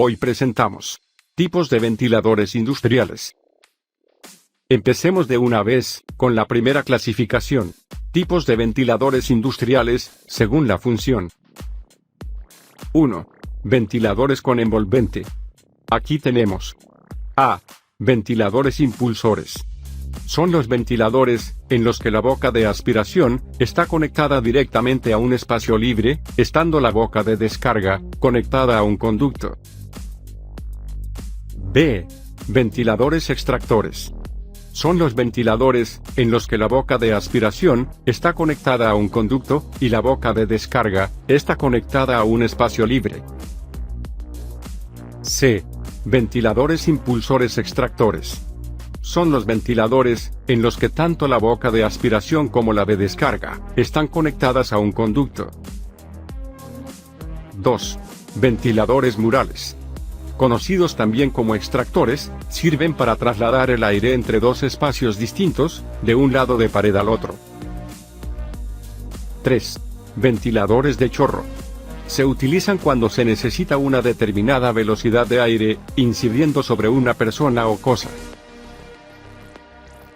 Hoy presentamos tipos de ventiladores industriales. Empecemos de una vez con la primera clasificación. Tipos de ventiladores industriales, según la función. 1. Ventiladores con envolvente. Aquí tenemos A. Ventiladores impulsores. Son los ventiladores en los que la boca de aspiración está conectada directamente a un espacio libre, estando la boca de descarga conectada a un conducto. B. Ventiladores extractores. Son los ventiladores en los que la boca de aspiración está conectada a un conducto y la boca de descarga está conectada a un espacio libre. C. Ventiladores impulsores extractores. Son los ventiladores en los que tanto la boca de aspiración como la de descarga están conectadas a un conducto. 2. Ventiladores murales. Conocidos también como extractores, sirven para trasladar el aire entre dos espacios distintos, de un lado de pared al otro. 3. Ventiladores de chorro. Se utilizan cuando se necesita una determinada velocidad de aire, incidiendo sobre una persona o cosa.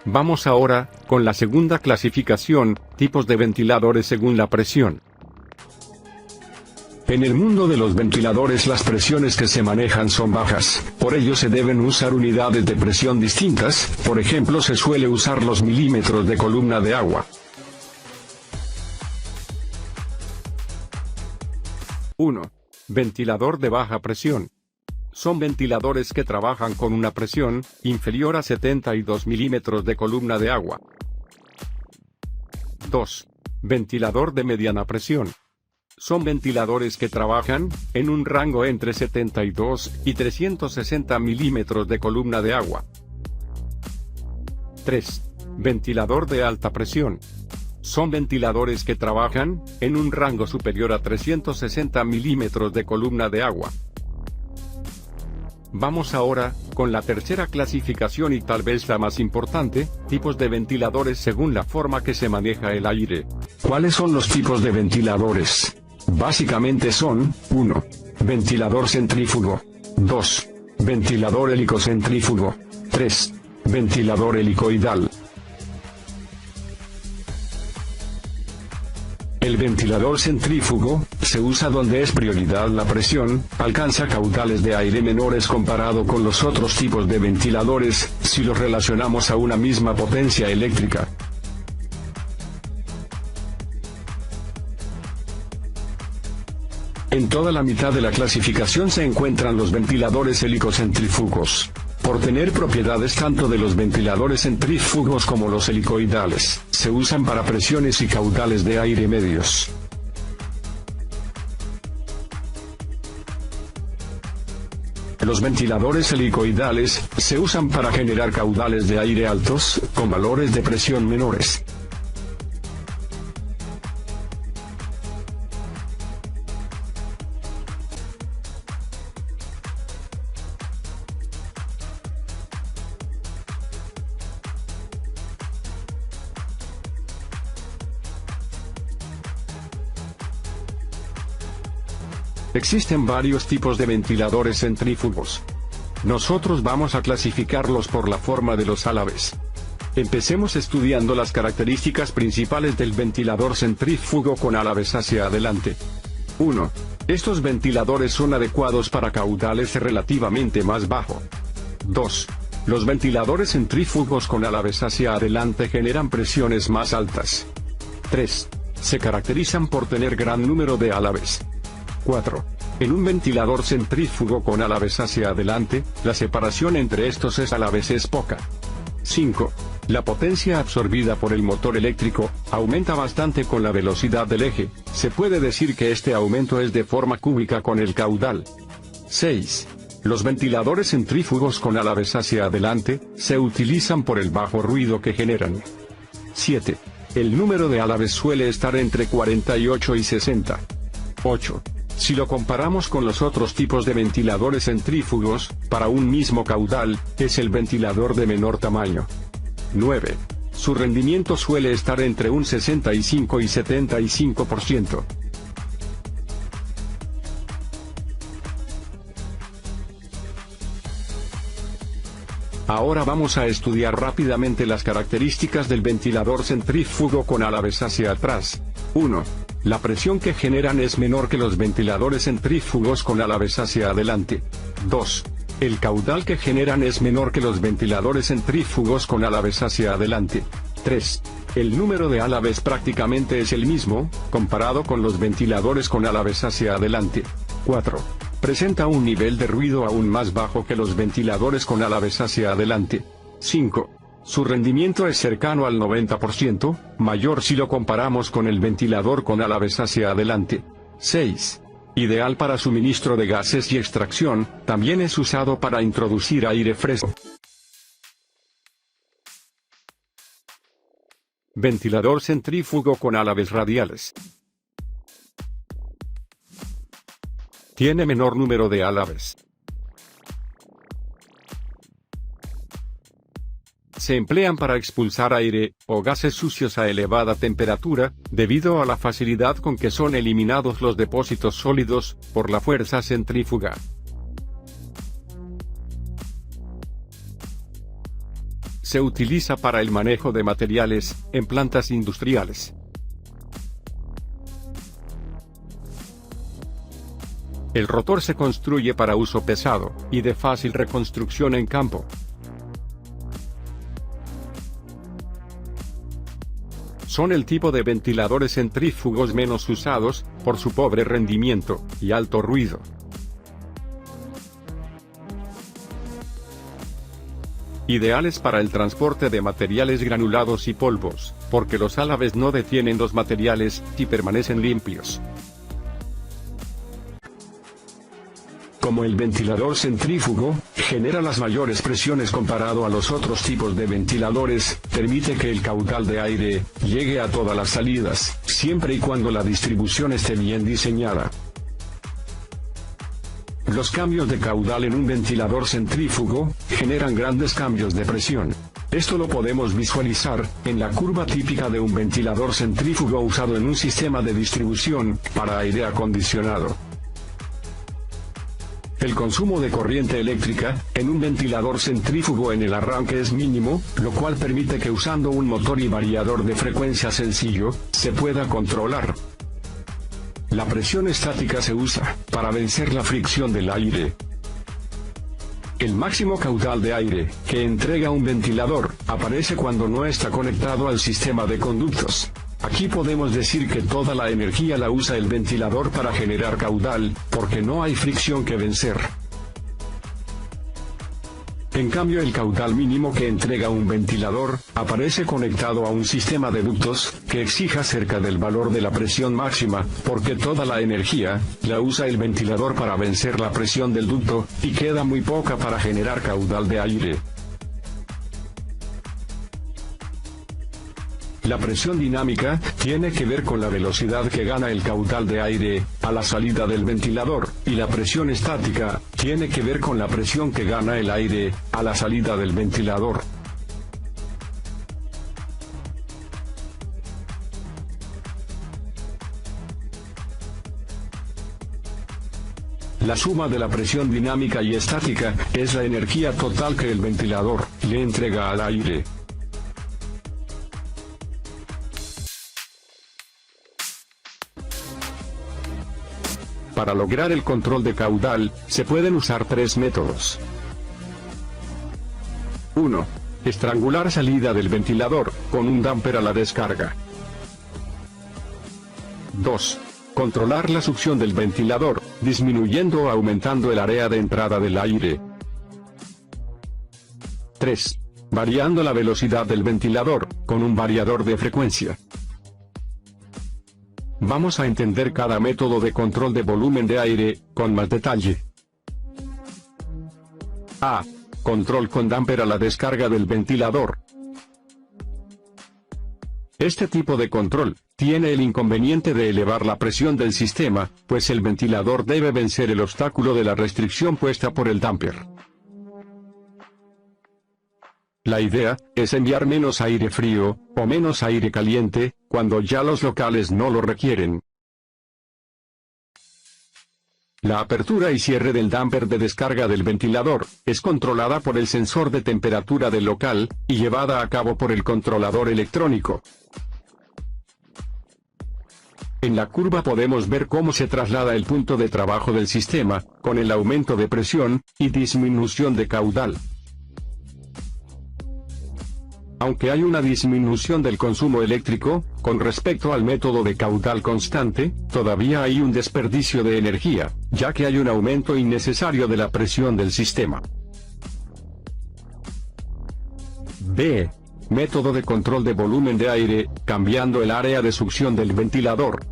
Vamos ahora con la segunda clasificación, tipos de ventiladores según la presión. En el mundo de los ventiladores las presiones que se manejan son bajas, por ello se deben usar unidades de presión distintas, por ejemplo se suele usar los milímetros de columna de agua. 1. Ventilador de baja presión. Son ventiladores que trabajan con una presión inferior a 72 milímetros de columna de agua. 2. Ventilador de mediana presión. Son ventiladores que trabajan en un rango entre 72 y 360 milímetros de columna de agua. 3. Ventilador de alta presión. Son ventiladores que trabajan en un rango superior a 360 milímetros de columna de agua. Vamos ahora con la tercera clasificación y tal vez la más importante, tipos de ventiladores según la forma que se maneja el aire. ¿Cuáles son los tipos de ventiladores? Básicamente son: 1. Ventilador centrífugo. 2. Ventilador helicocentrífugo. 3. Ventilador helicoidal. El ventilador centrífugo se usa donde es prioridad la presión, alcanza caudales de aire menores comparado con los otros tipos de ventiladores, si los relacionamos a una misma potencia eléctrica. En toda la mitad de la clasificación se encuentran los ventiladores helicocentrífugos. Por tener propiedades tanto de los ventiladores centrífugos como los helicoidales, se usan para presiones y caudales de aire medios. Los ventiladores helicoidales se usan para generar caudales de aire altos, con valores de presión menores. Existen varios tipos de ventiladores centrífugos. Nosotros vamos a clasificarlos por la forma de los álabes. Empecemos estudiando las características principales del ventilador centrífugo con álabes hacia adelante. 1. Estos ventiladores son adecuados para caudales relativamente más bajos. 2. Los ventiladores centrífugos con álabes hacia adelante generan presiones más altas. 3. Se caracterizan por tener gran número de álabes. 4. En un ventilador centrífugo con álabes hacia adelante, la separación entre estos álabes es poca. 5. La potencia absorbida por el motor eléctrico aumenta bastante con la velocidad del eje, se puede decir que este aumento es de forma cúbica con el caudal. 6. Los ventiladores centrífugos con álabes hacia adelante se utilizan por el bajo ruido que generan. 7. El número de álabes suele estar entre 48 y 60. 8. Si lo comparamos con los otros tipos de ventiladores centrífugos, para un mismo caudal, es el ventilador de menor tamaño. 9. Su rendimiento suele estar entre un 65 y 75%. Ahora vamos a estudiar rápidamente las características del ventilador centrífugo con álabes hacia atrás. 1. La presión que generan es menor que los ventiladores centrífugos con álabes hacia adelante. 2. El caudal que generan es menor que los ventiladores centrífugos con álabes hacia adelante. 3. El número de álabes prácticamente es el mismo, comparado con los ventiladores con álabes hacia adelante. 4. Presenta un nivel de ruido aún más bajo que los ventiladores con álabes hacia adelante. 5. Su rendimiento es cercano al 90%, mayor si lo comparamos con el ventilador con álabes hacia adelante. 6. Ideal para suministro de gases y extracción, también es usado para introducir aire fresco. Ventilador centrífugo con álabes radiales. Tiene menor número de álabes. Se emplean para expulsar aire, o gases sucios a elevada temperatura, debido a la facilidad con que son eliminados los depósitos sólidos, por la fuerza centrífuga. Se utiliza para el manejo de materiales, en plantas industriales. El rotor se construye para uso pesado, y de fácil reconstrucción en campo. Son el tipo de ventiladores centrífugos menos usados, por su pobre rendimiento, y alto ruido. Ideales para el transporte de materiales granulados y polvos, porque los álabes no detienen los materiales, y permanecen limpios. Como el ventilador centrífugo genera las mayores presiones comparado a los otros tipos de ventiladores, permite que el caudal de aire llegue a todas las salidas, siempre y cuando la distribución esté bien diseñada. Los cambios de caudal en un ventilador centrífugo generan grandes cambios de presión. Esto lo podemos visualizar en la curva típica de un ventilador centrífugo usado en un sistema de distribución para aire acondicionado. El consumo de corriente eléctrica en un ventilador centrífugo en el arranque es mínimo, lo cual permite que usando un motor y variador de frecuencia sencillo, se pueda controlar. La presión estática se usa para vencer la fricción del aire. El máximo caudal de aire que entrega un ventilador aparece cuando no está conectado al sistema de conductos. Aquí podemos decir que toda la energía la usa el ventilador para generar caudal, porque no hay fricción que vencer. En cambio, el caudal mínimo que entrega un ventilador aparece conectado a un sistema de ductos que exija cerca del valor de la presión máxima, porque toda la energía la usa el ventilador para vencer la presión del ducto, y queda muy poca para generar caudal de aire. La presión dinámica tiene que ver con la velocidad que gana el caudal de aire a la salida del ventilador, y la presión estática tiene que ver con la presión que gana el aire a la salida del ventilador. La suma de la presión dinámica y estática es la energía total que el ventilador le entrega al aire. Para lograr el control de caudal, se pueden usar tres métodos. 1. Estrangular salida del ventilador, con un damper a la descarga. 2. Controlar la succión del ventilador, disminuyendo o aumentando el área de entrada del aire. 3. Variando la velocidad del ventilador, con un variador de frecuencia. Vamos a entender cada método de control de volumen de aire, con más detalle. A. Control con damper a la descarga del ventilador. Este tipo de control tiene el inconveniente de elevar la presión del sistema, pues el ventilador debe vencer el obstáculo de la restricción puesta por el damper. La idea es enviar menos aire frío, o menos aire caliente, cuando ya los locales no lo requieren. La apertura y cierre del damper de descarga del ventilador es controlada por el sensor de temperatura del local, y llevada a cabo por el controlador electrónico. En la curva podemos ver cómo se traslada el punto de trabajo del sistema, con el aumento de presión y disminución de caudal. Aunque hay una disminución del consumo eléctrico, con respecto al método de caudal constante, todavía hay un desperdicio de energía, ya que hay un aumento innecesario de la presión del sistema. B. Método de control de volumen de aire, cambiando el área de succión del ventilador.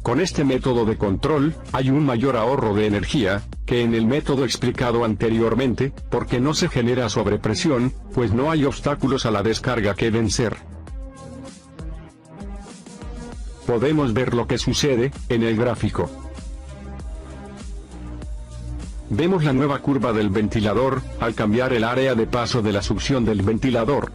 Con este método de control, hay un mayor ahorro de energía, que en el método explicado anteriormente, porque no se genera sobrepresión, pues no hay obstáculos a la descarga que vencer. Podemos ver lo que sucede en el gráfico. Vemos la nueva curva del ventilador, al cambiar el área de paso de la succión del ventilador.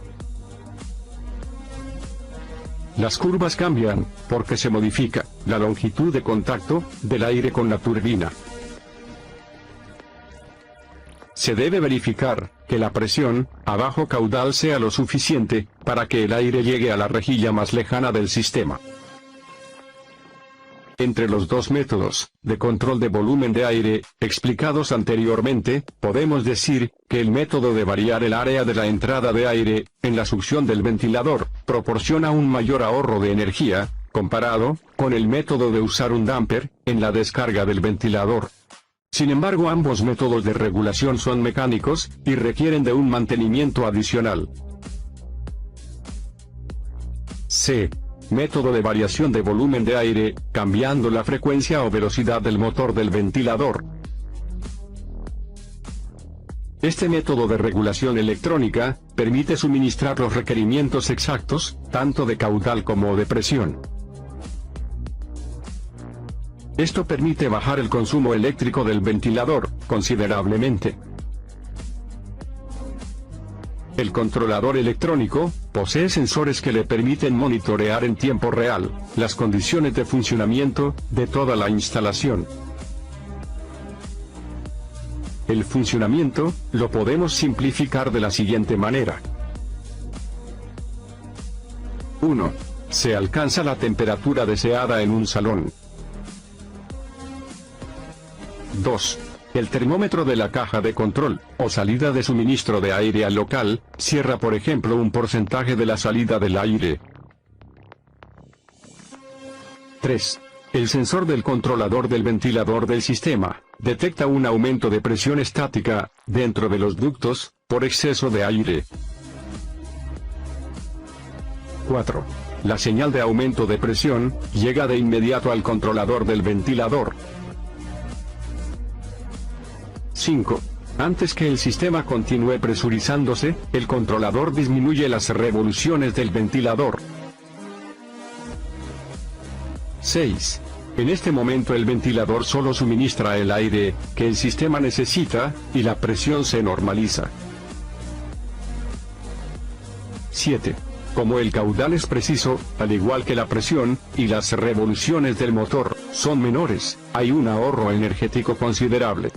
Las curvas cambian, porque se modifica la longitud de contacto del aire con la turbina. Se debe verificar que la presión a bajo caudal sea lo suficiente para que el aire llegue a la rejilla más lejana del sistema. Entre los dos métodos de control de volumen de aire explicados anteriormente, podemos decir que el método de variar el área de la entrada de aire en la succión del ventilador proporciona un mayor ahorro de energía, comparado con el método de usar un damper en la descarga del ventilador. Sin embargo, ambos métodos de regulación son mecánicos y requieren de un mantenimiento adicional. C. Método de variación de volumen de aire, cambiando la frecuencia o velocidad del motor del ventilador. Este método de regulación electrónica permite suministrar los requerimientos exactos, tanto de caudal como de presión. Esto permite bajar el consumo eléctrico del ventilador considerablemente. El controlador electrónico posee sensores que le permiten monitorear en tiempo real las condiciones de funcionamiento de toda la instalación. El funcionamiento lo podemos simplificar de la siguiente manera. 1. Se alcanza la temperatura deseada en un salón. 2. El termómetro de la caja de control, o salida de suministro de aire al local, cierra por ejemplo un porcentaje de la salida del aire. 3. El sensor del controlador del ventilador del sistema detecta un aumento de presión estática dentro de los ductos por exceso de aire. 4. La señal de aumento de presión llega de inmediato al controlador del ventilador. 5. Antes que el sistema continúe presurizándose, el controlador disminuye las revoluciones del ventilador. 6. En este momento el ventilador solo suministra el aire que el sistema necesita, y la presión se normaliza. 7. Como el caudal es preciso, al igual que la presión, y las revoluciones del motor son menores, hay un ahorro energético considerable.